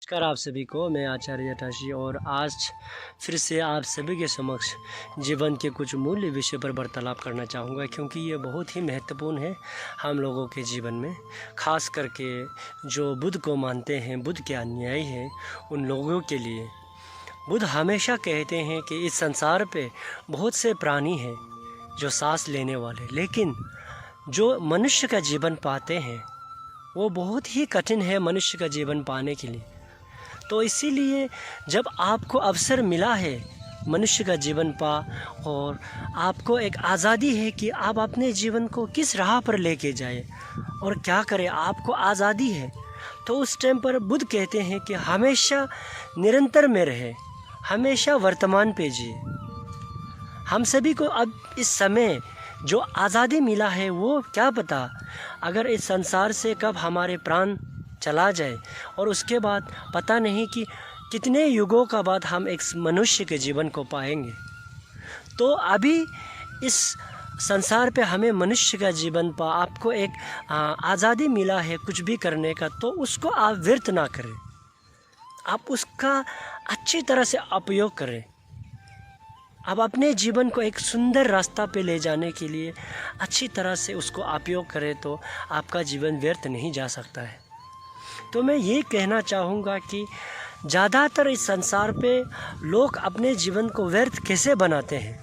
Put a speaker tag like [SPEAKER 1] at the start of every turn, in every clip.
[SPEAKER 1] नमस्कार आप सभी को। मैं आचार्य जटाशी और आज फिर से आप सभी के समक्ष जीवन के कुछ मूल्य विषय पर वार्तालाप करना चाहूँगा, क्योंकि ये बहुत ही महत्वपूर्ण है हम लोगों के जीवन में। खास करके जो बुद्ध को मानते हैं, बुद्ध के अनुयायी हैं, उन लोगों के लिए बुद्ध हमेशा कहते हैं कि इस संसार पे बहुत से प्राणी हैं जो सांस लेने वाले, लेकिन जो मनुष्य का जीवन पाते हैं वो बहुत ही कठिन है मनुष्य का जीवन पाने के लिए। तो इसीलिए जब आपको अवसर मिला है मनुष्य का जीवन पा और आपको एक आज़ादी है कि आप अपने जीवन को किस राह पर लेके जाए और क्या करें, आपको आज़ादी है, तो उस टाइम पर बुद्ध कहते हैं कि हमेशा निरंतर में रहे, हमेशा वर्तमान पे जिए। हम सभी को अब इस समय जो आज़ादी मिला है वो क्या पता अगर इस संसार से कब हमारे प्राण चला जाए और उसके बाद पता नहीं कि कितने युगों का बाद हम एक मनुष्य के जीवन को पाएंगे। तो अभी इस संसार पे हमें मनुष्य का जीवन पा, आपको एक आज़ादी मिला है कुछ भी करने का, तो उसको आप व्यर्थ ना करें, आप उसका अच्छी तरह से उपयोग करें। आप अपने जीवन को एक सुंदर रास्ता पे ले जाने के लिए अच्छी तरह से उसको उपयोग करें तो आपका जीवन व्यर्थ नहीं जा सकता है। तो मैं ये कहना चाहूँगा कि ज़्यादातर इस संसार पे लोग अपने जीवन को व्यर्थ कैसे बनाते हैं,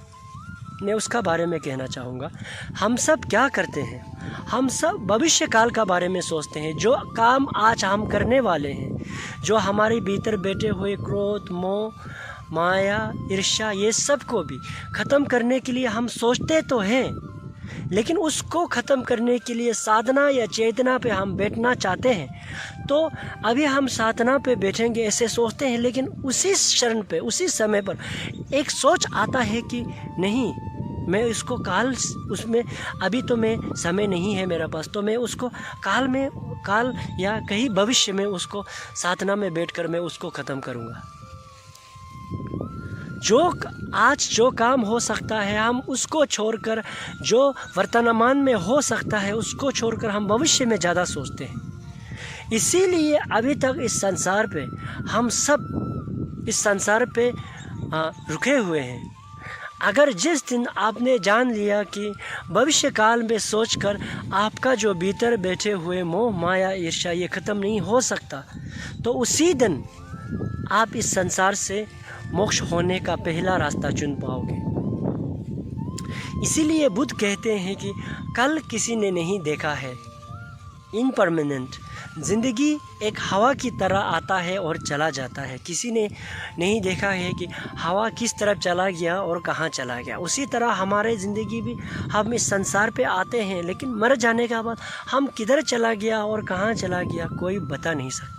[SPEAKER 1] मैं उसका बारे में कहना चाहूँगा। हम सब क्या करते हैं, हम सब भविष्य काल का बारे में सोचते हैं। जो काम आज हम करने वाले हैं, जो हमारे भीतर बैठे हुए क्रोध, मोह, माया, ईर्ष्या, ये सब को भी ख़त्म करने के लिए हम सोचते तो हैं, लेकिन उसको ख़त्म करने के लिए साधना या चेतना पे हम बैठना चाहते हैं। तो अभी हम साधना पे बैठेंगे ऐसे सोचते हैं, लेकिन उसी क्षण पे, उसी समय पर एक सोच आता है कि नहीं, मैं इसको काल, उसमें अभी तो मैं समय नहीं है मेरे पास, तो मैं उसको काल या कहीं भविष्य में उसको साधना में बैठकर मैं उसको ख़त्म करूँगा। जो आज जो काम हो सकता है हम उसको छोड़कर, जो वर्तमान में हो सकता है उसको छोड़कर हम भविष्य में ज़्यादा सोचते हैं। इसीलिए अभी तक इस संसार पे हम सब इस संसार पे रुके हुए हैं। अगर जिस दिन आपने जान लिया कि भविष्य काल में सोचकर आपका जो भीतर बैठे हुए मोह, माया, ईर्ष्या ये ख़त्म नहीं हो सकता, तो उसी दिन आप इस संसार से मोक्ष होने का पहला रास्ता चुन पाओगे। इसीलिए बुद्ध कहते हैं कि कल किसी ने नहीं देखा है, इनपरमानेंट। ज़िंदगी एक हवा की तरह आता है और चला जाता है। किसी ने नहीं देखा है कि हवा किस तरफ चला गया और कहाँ चला गया। उसी तरह हमारे ज़िंदगी भी, हम इस संसार पे आते हैं, लेकिन मर जाने के बाद हम किधर चला गया और कहाँ चला गया कोई बता नहीं सकता।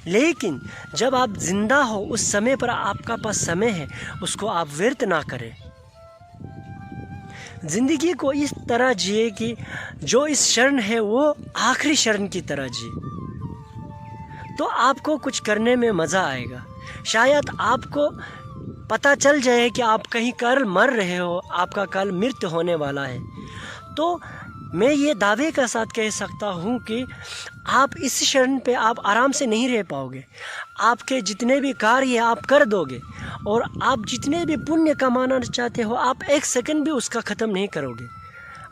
[SPEAKER 1] लेकिन जब आप जिंदा हो उस समय पर आपका पास समय है, उसको आप व्यर्थ ना करें। ज़िंदगी को इस तरह जिए कि जो इस क्षण है वो आखिरी क्षण की तरह जिए, तो आपको कुछ करने में मज़ा आएगा। शायद आपको पता चल जाए कि आप कहीं कल मर रहे हो, आपका कल मृत्यु होने वाला है, तो मैं ये दावे के साथ कह सकता हूँ कि आप इस क्षण पे आप आराम से नहीं रह पाओगे। आपके जितने भी कार्य आप कर दोगे और आप जितने भी पुण्य कमाना चाहते हो, आप एक सेकंड भी उसका ख़त्म नहीं करोगे,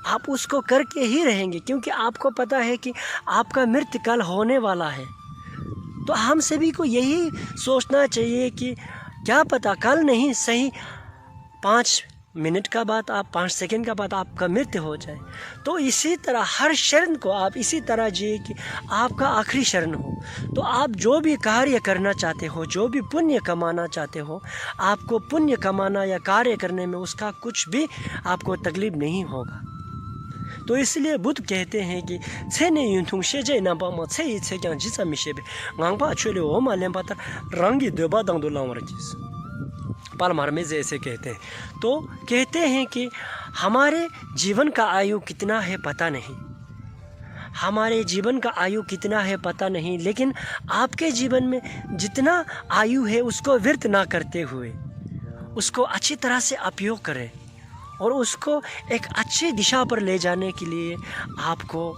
[SPEAKER 1] आप उसको करके ही रहेंगे, क्योंकि आपको पता है कि आपका मृत्यु कल होने वाला है। तो हम सभी को यही सोचना चाहिए कि क्या पता कल नहीं सही 5 मिनट का बाद, आप 5 सेकंड का बाद आपका मृत्यु हो जाए। तो इसी तरह हर क्षण को आप इसी तरह जिए कि आपका आखिरी क्षण हो। तो आप जो भी कार्य करना चाहते हो, जो भी पुण्य कमाना चाहते हो, आपको पुण्य कमाना या कार्य करने में उसका कुछ भी आपको तकलीफ नहीं होगा। तो इसलिए बुद्ध कहते हैं कि छेने यूंथुंग शेजे ना पा म छे ई छे क्यां जिसा मिशेबे गांगपा छुले ओ मालेम पाता रंगी देबा दंग दो लावर चीज पालमार में जैसे कहते हैं। तो कहते हैं कि हमारे जीवन का आयु कितना है पता नहीं, हमारे जीवन का आयु कितना है पता नहीं, लेकिन आपके जीवन में जितना आयु है उसको व्यर्थ ना करते हुए उसको अच्छी तरह से उपयोग करें, और उसको एक अच्छी दिशा पर ले जाने के लिए आपको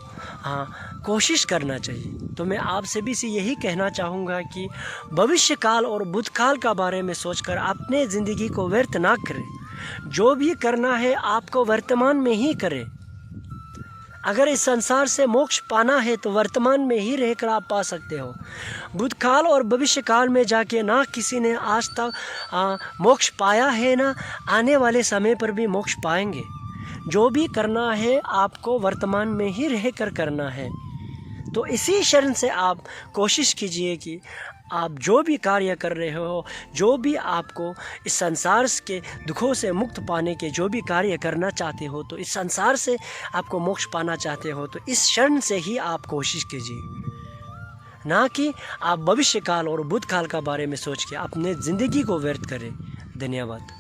[SPEAKER 1] कोशिश करना चाहिए। तो मैं आप सभी से यही कहना चाहूँगा कि भविष्य काल और भूतकाल का बारे में सोचकर अपने ज़िंदगी को व्यर्थ ना करें। जो भी करना है आपको वर्तमान में ही करें। अगर इस संसार से मोक्ष पाना है तो वर्तमान में ही रहकर आप पा सकते हो। भूतकाल और भविष्य काल में जाके ना किसी ने आज तक मोक्ष पाया है, ना आने वाले समय पर भी मोक्ष पाएंगे। जो भी करना है आपको वर्तमान में ही रहकर करना है। तो इसी शरण से आप कोशिश कीजिए कि आप जो भी कार्य कर रहे हो, जो भी आपको इस संसार के दुखों से मुक्त पाने के जो भी कार्य करना चाहते हो, तो इस संसार से आपको मोक्ष पाना चाहते हो, तो इस क्षण से ही आप कोशिश कीजिए, ना कि आप भविष्य काल और भूतकाल का बारे में सोच के अपने ज़िंदगी को व्यर्थ करें। धन्यवाद।